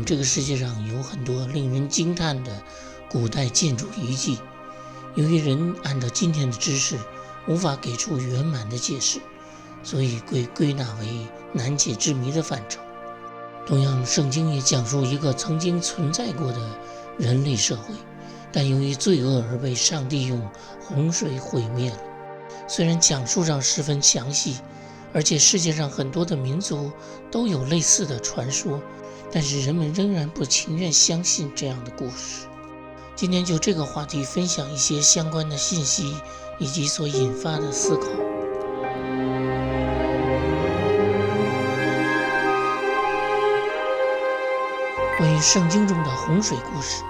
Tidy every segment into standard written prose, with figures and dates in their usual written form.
这个世界上有很多令人惊叹的古代建筑遗迹，由于人按照今天的知识无法给出圆满的解释，所以归纳为难解之谜的范畴。同样，圣经也讲述一个曾经存在过的人类社会，但由于罪恶而被上帝用洪水毁灭了。虽然讲述上十分详细，而且世界上很多的民族都有类似的传说，但是人们仍然不情愿相信这样的故事。今天就这个话题分享一些相关的信息以及所引发的思考。关于圣经中的洪水故事，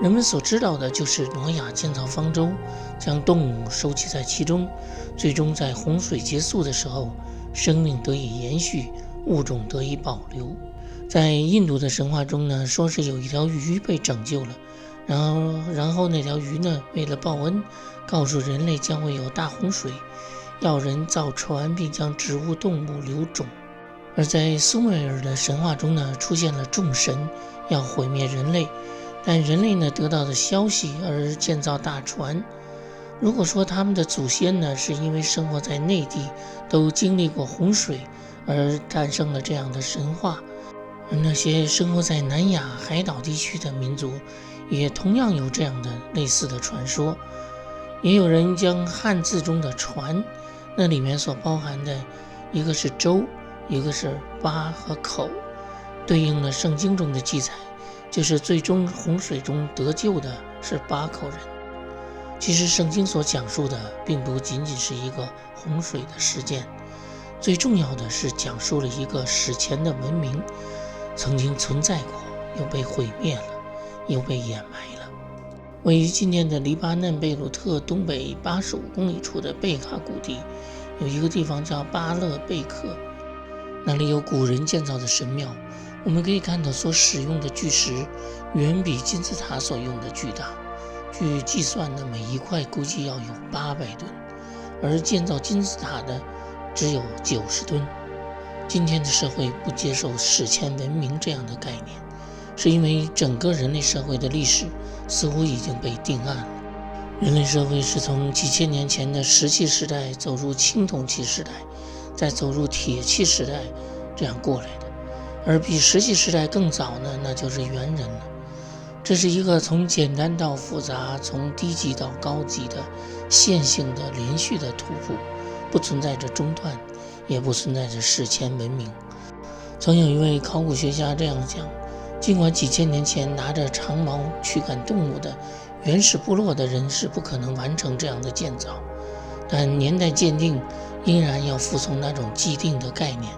人们所知道的就是挪亚建造方舟，将动物收集在其中，最终在洪水结束的时候，生命得以延续，物种得以保留。在印度的神话中呢，说是有一条鱼被拯救了，然后那条鱼呢，为了报恩，告诉人类将会有大洪水，要人造船并将植物动物留种。而在苏美尔的神话中呢，出现了众神要毁灭人类，但人类呢得到的消息而建造大船。如果说他们的祖先呢是因为生活在内地都经历过洪水而诞生了这样的神话，而那些生活在南亚海岛地区的民族也同样有这样的类似的传说。也有人将汉字中的船，那里面所包含的一个是舟，一个是八和口，对应了圣经中的记载，就是最终洪水中得救的是8口人。其实圣经所讲述的并不仅仅是一个洪水的事件，最重要的是讲述了一个史前的文明曾经存在过，又被毁灭了，又被掩埋了。位于今天的黎巴嫩贝鲁特东北85公里处的贝卡谷地，有一个地方叫巴勒贝克，那里有古人建造的神庙。我们可以看到所使用的巨石远比金字塔所用的巨大，据计算呢，每一块估计要有800吨，而建造金字塔的只有90吨。今天的社会不接受史前文明这样的概念，是因为整个人类社会的历史似乎已经被定案了。人类社会是从几千年前的石器时代走入青铜器时代，再走入铁器时代，这样过来的。而比石器时代更早呢，那就是猿人了。这是一个从简单到复杂，从低级到高级的线性的连续的突破，不存在着中断，也不存在着史前文明。曾有一位考古学家这样讲，尽管几千年前拿着长矛驱赶动物的原始部落的人是不可能完成这样的建造，但年代鉴定依然要服从那种既定的概念，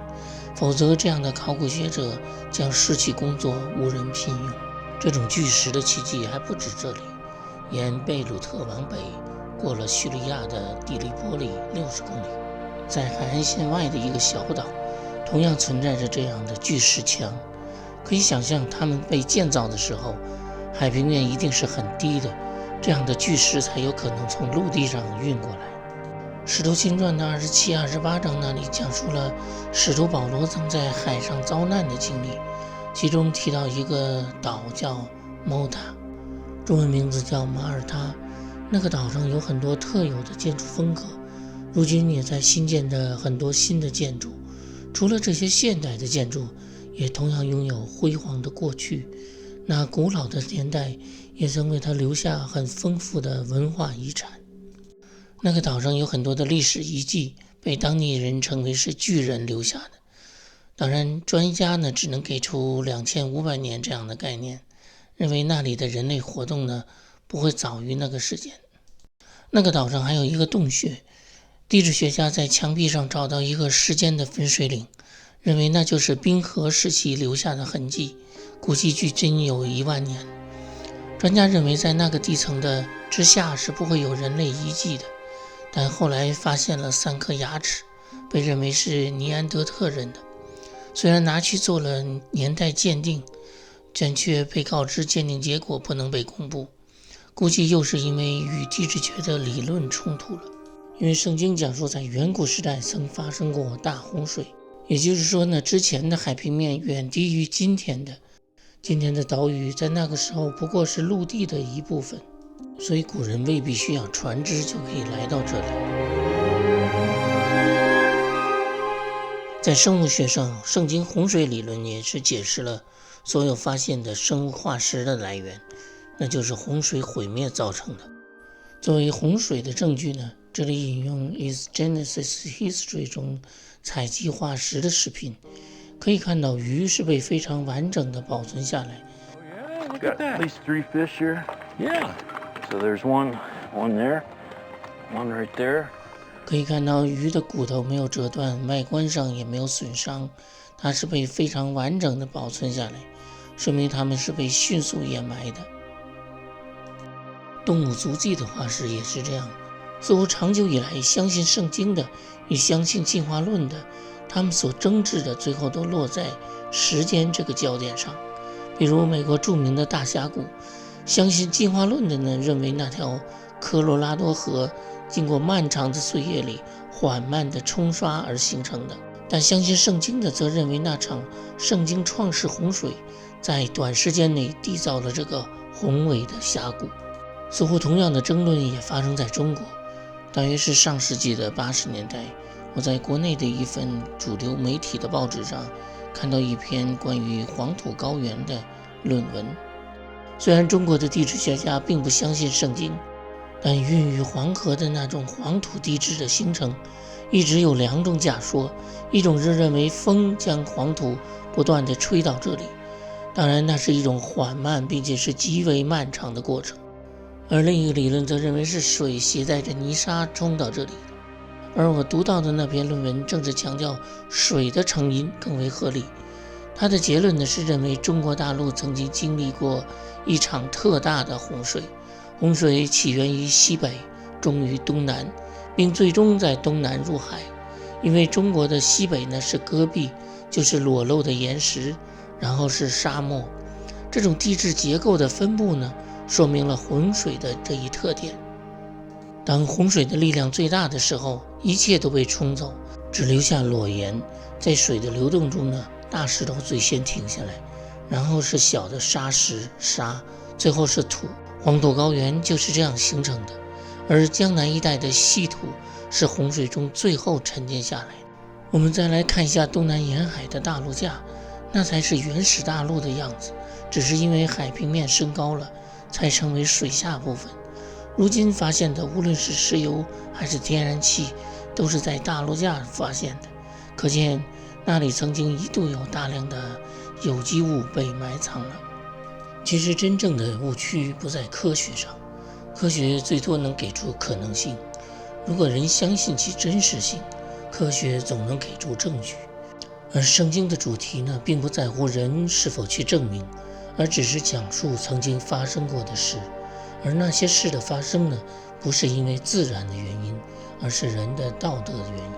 否则这样的考古学者将失去工作，无人聘用。这种巨石的奇迹还不止这里，沿贝鲁特往北，过了叙利亚的底利波利60公里，在海岸线外的一个小岛，同样存在着这样的巨石墙。可以想象，它们被建造的时候，海平面一定是很低的，这样的巨石才有可能从陆地上运过来。使徒行传的27、28章那里讲述了使徒保罗曾在海上遭难的经历，其中提到一个岛叫摩塔，中文名字叫马耳他。那个岛上有很多特有的建筑风格，如今也在新建着很多新的建筑。除了这些现代的建筑，也同样拥有辉煌的过去，那古老的年代也曾为它留下很丰富的文化遗产。那个岛上有很多的历史遗迹，被当地人称为是巨人留下的。当然，专家呢只能给出2500年这样的概念，认为那里的人类活动呢不会早于那个时间。那个岛上还有一个洞穴，地质学家在墙壁上找到一个时间的分水岭，认为那就是冰河时期留下的痕迹，估计距今有1万年。专家认为在那个地层的之下是不会有人类遗迹的，但后来发现了3颗牙齿，被认为是尼安德特人的。虽然拿去做了年代鉴定，但却被告知鉴定结果不能被公布，估计又是因为与地质学的理论冲突了。因为圣经讲述在远古时代曾发生过大洪水，也就是说呢，之前的海平面远低于今天的。今天的岛屿在那个时候不过是陆地的一部分，所以古人未必需要船只就可以来到这里。在生物学上，圣经洪水理论也是解释了所有发现的生物化石的来源，那就是洪水毁灭造成的。作为洪水的证据呢，这里引用 Is Genesis History 中采集化石的视频，可以看到鱼是被非常完整的保存下来。Oh, yeah, look at that. At least 3 fish here. Yeah. So there's one there, one right there. 可以看到鱼的骨头没有折断，外观上也没有损伤，它是被非常完整的保存下来，说明它们是被迅速掩埋的。动物足迹的化石也是这样，似乎长久以来相信圣经的与相信进化论的，他们所争执的最后都落在时间这个焦点上。比如美国著名的大峡谷，相信进化论的呢，认为那条科罗拉多河经过漫长的岁月里缓慢的冲刷而形成的，但相信圣经的则认为那场圣经创世洪水在短时间内缔造了这个宏伟的峡谷。似乎同样的争论也发生在中国，大约是上世纪的80年代，我在国内的一份主流媒体的报纸上看到一篇关于黄土高原的论文。虽然中国的地质学家并不相信圣经，但孕育黄河的那种黄土地质的形成一直有2种假说，一种是认为风将黄土不断地吹到这里，当然那是一种缓慢并且是极为漫长的过程，而另一个理论则认为是水携带着泥沙冲到这里，而我读到的那篇论文正是强调水的成因更为合理。他的结论呢是认为中国大陆曾经经历过一场特大的洪水，洪水起源于西北，终于东南，并最终在东南入海。因为中国的西北呢是戈壁，就是裸露的岩石，然后是沙漠，这种地质结构的分布呢说明了洪水的这一特点。当洪水的力量最大的时候，一切都被冲走，只留下裸岩。在水的流动中呢，大石头最先停下来，然后是小的沙石、沙，最后是土。黄土高原就是这样形成的，而江南一带的稀土是洪水中最后沉淀下来的。我们再来看一下东南沿海的大陆架，那才是原始大陆的样子，只是因为海平面升高了，才成为水下部分。如今发现的无论是石油还是天然气，都是在大陆架发现的，可见那里曾经一度有大量的有机物被埋藏了。其实真正的误区不在科学上，科学最多能给出可能性，如果人相信其真实性，科学总能给出证据。而圣经的主题呢，并不在乎人是否去证明，而只是讲述曾经发生过的事。而那些事的发生呢，不是因为自然的原因，而是人的道德的原因。